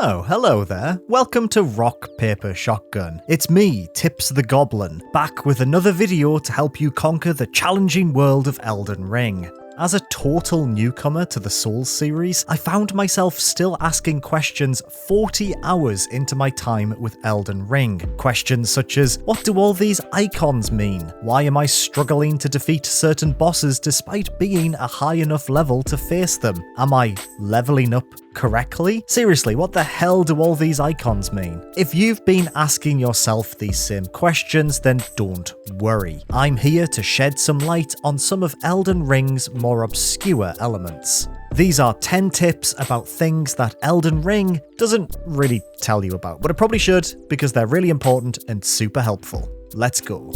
Oh, hello there. Welcome to Rock, Paper, Shotgun. It's me, Tips the Goblin, back with another video to help you conquer the challenging world of Elden Ring. As a total newcomer to the Souls series, I found myself still asking questions 40 hours into my time with Elden Ring. Questions such as, what do all these icons mean? Why am I struggling to defeat certain bosses despite being a high enough level to face them? Am I leveling up correctly? Seriously, what the hell do all these icons mean? If you've been asking yourself these same questions, then don't worry. I'm here to shed some light on some of Elden Ring's more obscure elements. These are 10 tips about things that Elden Ring doesn't really tell you about, but it probably should because they're really important and super helpful. Let's go.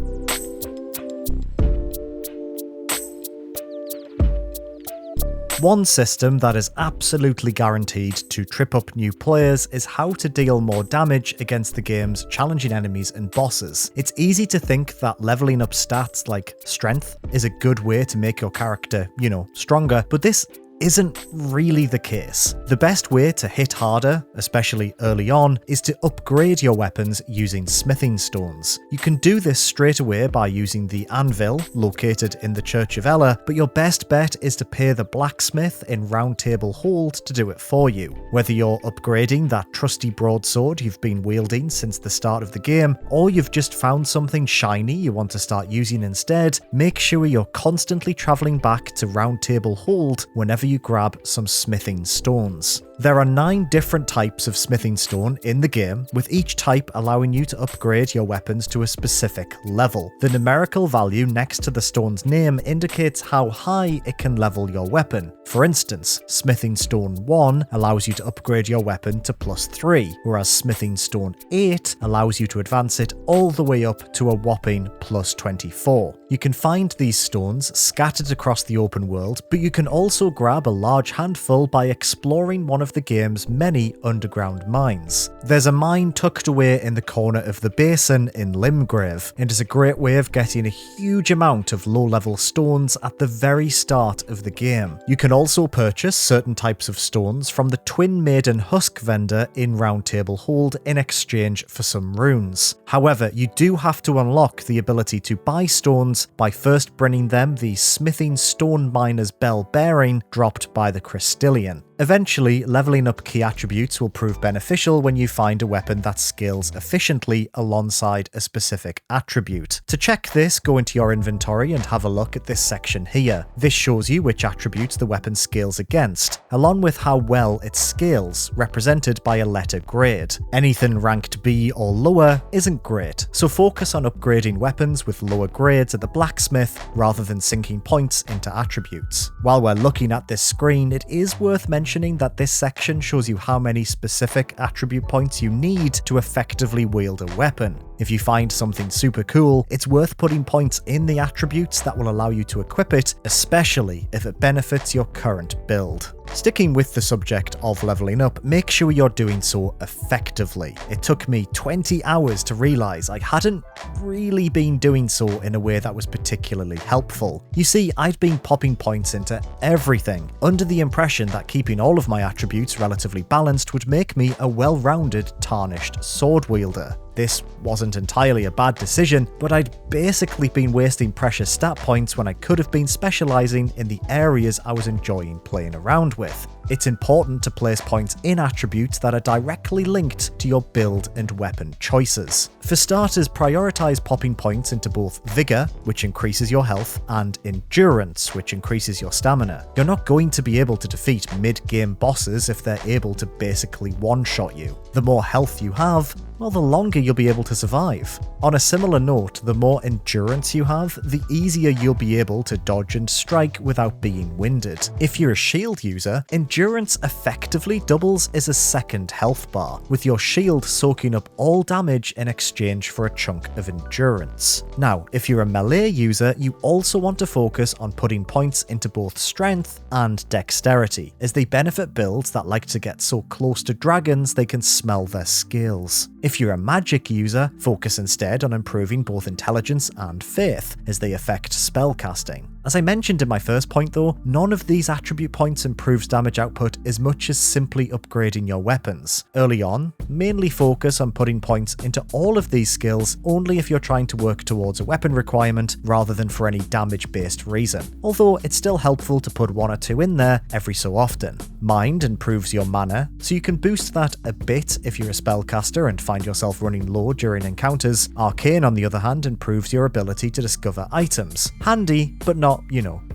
One system that is absolutely guaranteed to trip up new players is how to deal more damage against the game's challenging enemies and bosses. It's easy to think that leveling up stats like strength is a good way to make your character, stronger, but this isn't really the case. The best way to hit harder, especially early on, is to upgrade your weapons using smithing stones. You can do this straight away by using the anvil located in the Church of Ella, but your best bet is to pay the blacksmith in Round Table Hold to do it for you. Whether you're upgrading that trusty broadsword you've been wielding since the start of the game, or you've just found something shiny you want to start using instead, make sure you're constantly travelling back to Round Table Hold whenever you grab some smithing stones. There are 9 different types of smithing stone in the game, with each type allowing you to upgrade your weapons to a specific level. The numerical value next to the stone's name indicates how high it can level your weapon. For instance, smithing stone 1 allows you to upgrade your weapon to +3, whereas smithing stone 8 allows you to advance it all the way up to a whopping +24. You can find these stones scattered across the open world, but you can also grab a large handful by exploring one of the game's many underground mines. There's a mine tucked away in the corner of the basin in Limgrave, and is a great way of getting a huge amount of low-level stones at the very start of the game. You can also purchase certain types of stones from the Twin Maiden Husk vendor in Round Table Hold in exchange for some runes. However, you do have to unlock the ability to buy stones by first bringing them the Smithing Stone Miner's Bell bearing dropped by the Crystallian. Eventually, leveling up key attributes will prove beneficial when you find a weapon that scales efficiently alongside a specific attribute. To check this, go into your inventory and have a look at this section here. This shows you which attributes the weapon scales against, along with how well it scales, represented by a letter grade. Anything ranked B or lower isn't great, so focus on upgrading weapons with lower grades at the blacksmith rather than sinking points into attributes. While we're looking at this screen, it is worth mentioning that this section shows you how many specific attribute points you need to effectively wield a weapon. If you find something super cool, it's worth putting points in the attributes that will allow you to equip it, especially if it benefits your current build. Sticking with the subject of leveling up, make sure you're doing so effectively. It took me 20 hours to realise I hadn't really been doing so in a way that was particularly helpful. You see, I'd been popping points into everything, under the impression that keeping all of my attributes relatively balanced would make me a well-rounded, tarnished sword wielder. This wasn't entirely a bad decision, but I'd basically been wasting precious stat points when I could have been specialising in the areas I was enjoying playing around with. It's important to place points in attributes that are directly linked to your build and weapon choices. For starters, prioritise popping points into both Vigour, which increases your health, and Endurance, which increases your stamina. You're not going to be able to defeat mid-game bosses if they're able to basically one-shot you. The more health you have, well, the longer you'll be able to survive. On a similar note, the more endurance you have, the easier you'll be able to dodge and strike without being winded. If you're a shield user, endurance effectively doubles as a second health bar, with your shield soaking up all damage in exchange for a chunk of endurance. Now, if you're a melee user, you also want to focus on putting points into both strength and dexterity, as they benefit builds that like to get so close to dragons they can smell their scales. If you're a magic user, focus instead on improving both intelligence and faith, as they affect spellcasting. As I mentioned in my first point though, none of these attribute points improves damage output as much as simply upgrading your weapons. Early on, mainly focus on putting points into all of these skills only if you're trying to work towards a weapon requirement rather than for any damage-based reason, although it's still helpful to put one or two in there every so often. Mind improves your mana, so you can boost that a bit if you're a spellcaster and find yourself running low during encounters. Arcane, on the other hand, improves your ability to discover items. Handy, but not,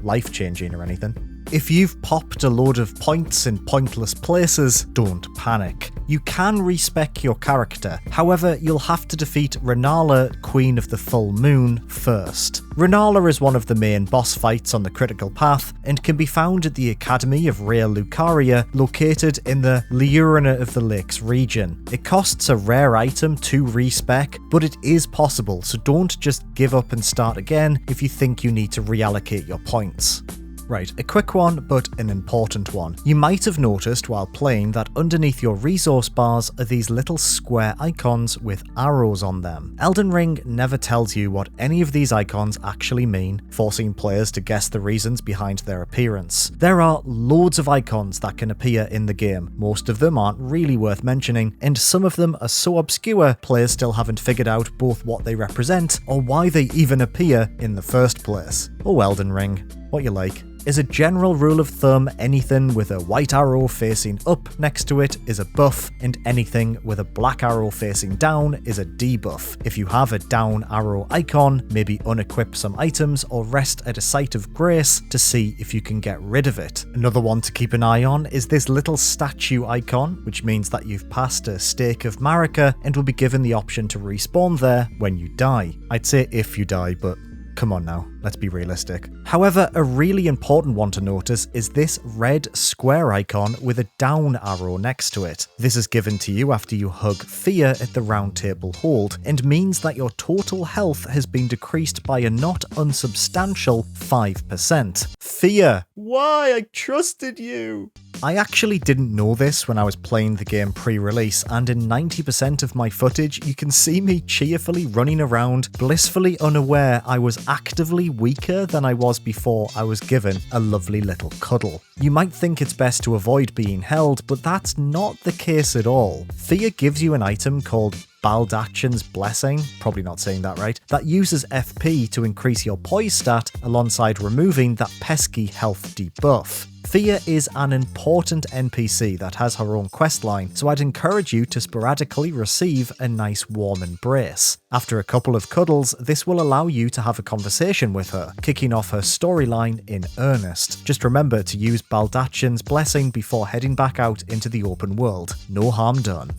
life-changing or anything. If you've popped a load of points in pointless places, don't panic. You can respec your character, however you'll have to defeat Renala, Queen of the Full Moon, first. Renala is one of the main boss fights on the critical path and can be found at the Academy of Rare Lucaria, located in the Liurina of the Lakes region. It costs a rare item to respec, but it is possible, so don't just give up and start again if you think you need to reallocate your points. Right, a quick one, but an important one. You might have noticed while playing that underneath your resource bars are these little square icons with arrows on them. Elden Ring never tells you what any of these icons actually mean, forcing players to guess the reasons behind their appearance. There are loads of icons that can appear in the game. Most of them aren't really worth mentioning, and some of them are so obscure players still haven't figured out both what they represent or why they even appear in the first place. Oh, Elden Ring, what you like. As a general rule of thumb, anything with a white arrow facing up next to it is a buff, and anything with a black arrow facing down is a debuff. If you have a down arrow icon, maybe unequip some items or rest at a site of grace to see if you can get rid of it. Another one to keep an eye on is this little statue icon, which means that you've passed a stake of Marika and will be given the option to respawn there when you die. I'd say if you die, but come on now, let's be realistic. However, a really important one to notice is this red square icon with a down arrow next to it. This is given to you after you hug Fear at the Round Table Hold, and means that your total health has been decreased by a not unsubstantial 5%. Fear! Why? I trusted you! I actually didn't know this when I was playing the game pre-release, and in 90% of my footage you can see me cheerfully running around, blissfully unaware I was actively weaker than I was before I was given a lovely little cuddle. You might think it's best to avoid being held, but that's not the case at all. Fear gives you an item called Baldachin's Blessing, probably not saying that right, that uses FP to increase your poise stat alongside removing that pesky health debuff. Fear is an important NPC that has her own questline, so I'd encourage you to sporadically receive a nice warm embrace. After a couple of cuddles, this will allow you to have a conversation with her, kicking off her storyline in earnest. Just remember to use Baldachin's Blessing before heading back out into the open world. No harm done.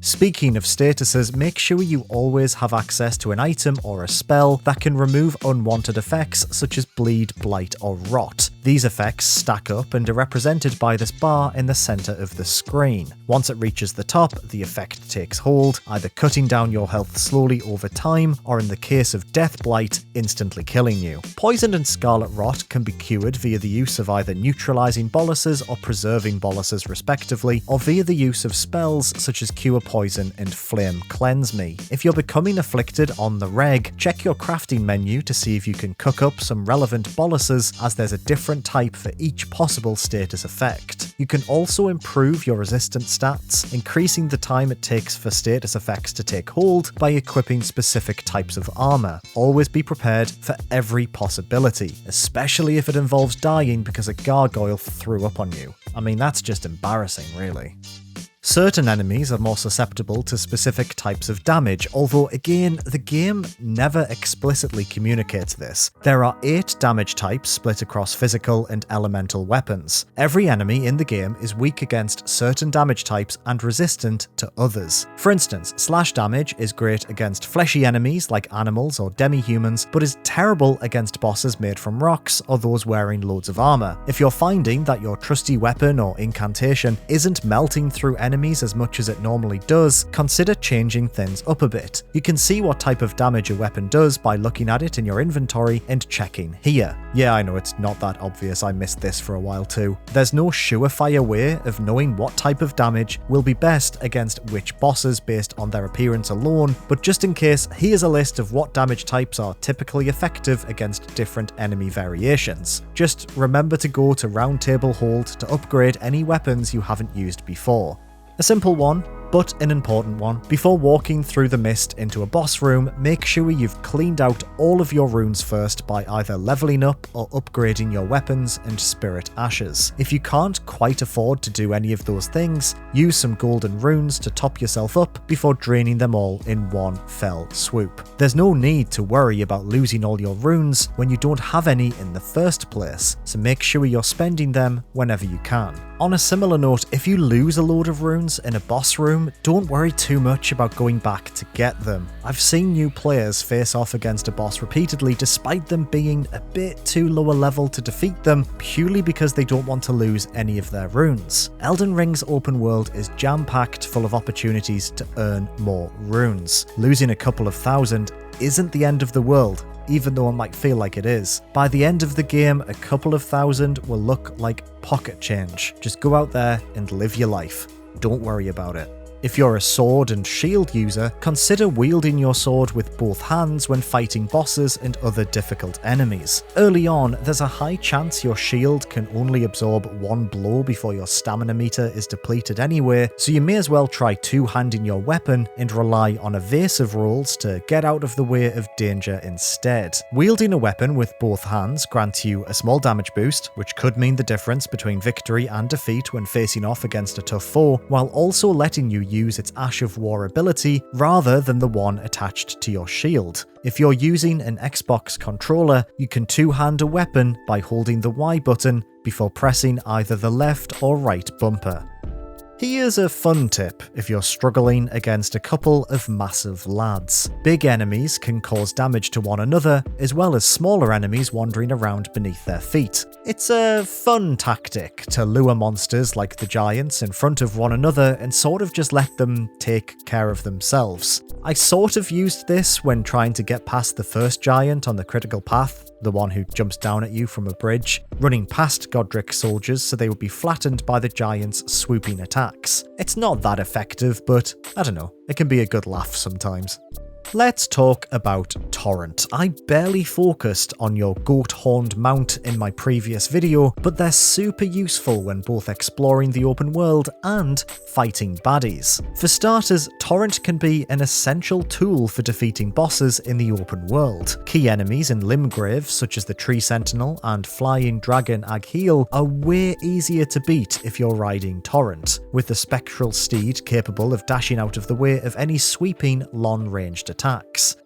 Speaking of statuses, make sure you always have access to an item or a spell that can remove unwanted effects such as bleed, blight, or rot. These effects stack up and are represented by this bar in the center of the screen. Once it reaches the top, the effect takes hold, either cutting down your health slowly over time, or in the case of Death Blight, instantly killing you. Poison and Scarlet Rot can be cured via the use of either neutralizing boluses or preserving boluses respectively, or via the use of spells such as Cure Poison and Flame Cleanse Me. If you're becoming afflicted on the reg, check your crafting menu to see if you can cook up some relevant boluses, as there's a different type for each possible status effect. You can also improve your resistance stats, increasing the time it takes for status effects to take hold by equipping specific types of armor. Always be prepared for every possibility, especially if it involves dying because a gargoyle threw up on you. I mean, that's just embarrassing, really. Certain enemies are more susceptible to specific types of damage, although again, the game never explicitly communicates this. There are 8 damage types split across physical and elemental weapons. Every enemy in the game is weak against certain damage types and resistant to others. For instance, slash damage is great against fleshy enemies like animals or demi-humans, but is terrible against bosses made from rocks or those wearing loads of armor. If you're finding that your trusty weapon or incantation isn't melting through enemies as much as it normally does, consider changing things up a bit. You can see what type of damage a weapon does by looking at it in your inventory and checking here. Yeah, I know it's not that obvious, I missed this for a while too. There's no surefire way of knowing what type of damage will be best against which bosses based on their appearance alone, but just in case, here's a list of what damage types are typically effective against different enemy variations. Just remember to go to Round Table Hold to upgrade any weapons you haven't used before. A simple one, but an important one. Before walking through the mist into a boss room, make sure you've cleaned out all of your runes first by either leveling up or upgrading your weapons and spirit ashes. If you can't quite afford to do any of those things, use some golden runes to top yourself up before draining them all in one fell swoop. There's no need to worry about losing all your runes when you don't have any in the first place, so make sure you're spending them whenever you can. On a similar note, if you lose a load of runes in a boss room, don't worry too much about going back to get them. I've seen new players face off against a boss repeatedly despite them being a bit too lower level to defeat them, purely because they don't want to lose any of their runes. Elden Ring's open world is jam-packed full of opportunities to earn more runes. Losing a couple of thousand isn't the end of the world, even though it might feel like it is. By the end of the game, a couple of thousand will look like pocket change. Just go out there and live your life. Don't worry about it. If you're a sword and shield user, consider wielding your sword with both hands when fighting bosses and other difficult enemies. Early on, there's a high chance your shield can only absorb one blow before your stamina meter is depleted anyway, so you may as well try two-handing your weapon and rely on evasive rolls to get out of the way of danger instead. Wielding a weapon with both hands grants you a small damage boost, which could mean the difference between victory and defeat when facing off against a tough foe, while also letting you use its Ash of War ability rather than the one attached to your shield. If you're using an Xbox controller, you can two-hand a weapon by holding the Y button before pressing either the left or right bumper. Here's a fun tip if you're struggling against a couple of massive lads. Big enemies can cause damage to one another, as well as smaller enemies wandering around beneath their feet. It's a fun tactic to lure monsters like the giants in front of one another and sort of just let them take care of themselves. I sort of used this when trying to get past the first giant on the critical path, the one who jumps down at you from a bridge, running past Godric soldiers so they would be flattened by the giant's swooping attacks. It's not that effective, but I don't know, it can be a good laugh sometimes. Let's talk about Torrent. I barely focused on your goat-horned mount in my previous video, but they're super useful when both exploring the open world and fighting baddies. For starters, Torrent can be an essential tool for defeating bosses in the open world. Key enemies in Limgrave, such as the Tree Sentinel and Flying Dragon Agheel, are way easier to beat if you're riding Torrent, with the spectral steed capable of dashing out of the way of any sweeping, long-ranged attacks.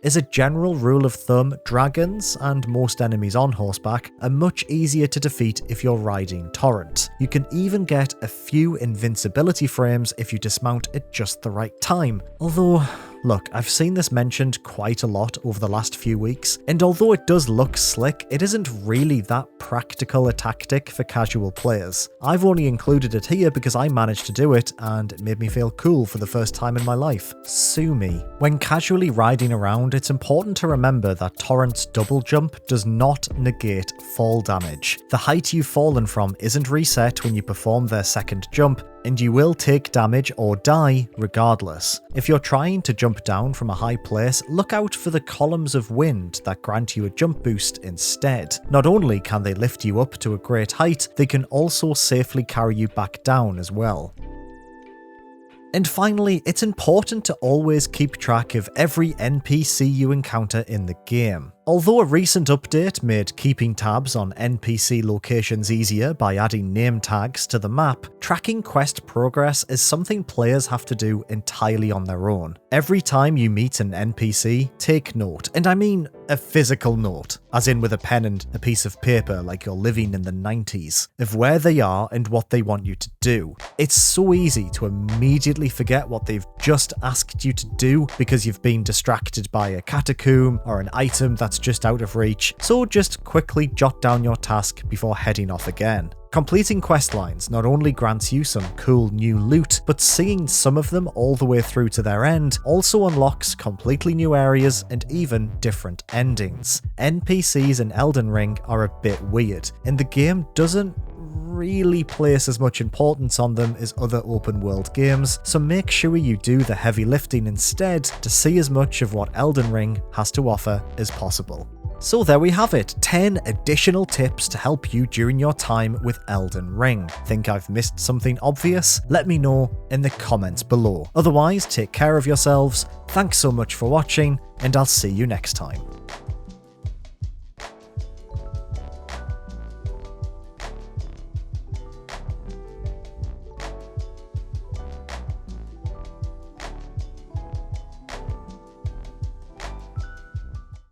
As a general rule of thumb, dragons, and most enemies on horseback, are much easier to defeat if you're riding Torrent. You can even get a few invincibility frames if you dismount at just the right time, although look, I've seen this mentioned quite a lot over the last few weeks, and although it does look slick, it isn't really that practical a tactic for casual players. I've only included it here because I managed to do it, and it made me feel cool for the first time in my life. Sue me. When casually riding around, it's important to remember that Torrent's double jump does not negate fall damage. The height you've fallen from isn't reset when you perform their second jump, and you will take damage or die regardless. If you're trying to jump down from a high place, look out for the columns of wind that grant you a jump boost instead. Not only can they lift you up to a great height, they can also safely carry you back down as well. And finally, it's important to always keep track of every NPC you encounter in the game. Although a recent update made keeping tabs on NPC locations easier by adding name tags to the map, tracking quest progress is something players have to do entirely on their own. Every time you meet an NPC, take note, and I mean a physical note. as in with a pen and a piece of paper like you're living in the 90s, of where they are and what they want you to do. It's so easy to immediately forget what they've just asked you to do because you've been distracted by a catacomb or an item that's just out of reach, so just quickly jot down your task before heading off again. Completing quest lines not only grants you some cool new loot, but seeing some of them all the way through to their end also unlocks completely new areas and even different endings. NPCs in Elden Ring are a bit weird, and the game doesn't really place as much importance on them as other open world games, so make sure you do the heavy lifting instead to see as much of what Elden Ring has to offer as possible. So there we have it, 10 additional tips to help you during your time with Elden Ring. Think I've missed something obvious? Let me know in the comments below. Otherwise, take care of yourselves, thanks so much for watching, and I'll see you next time.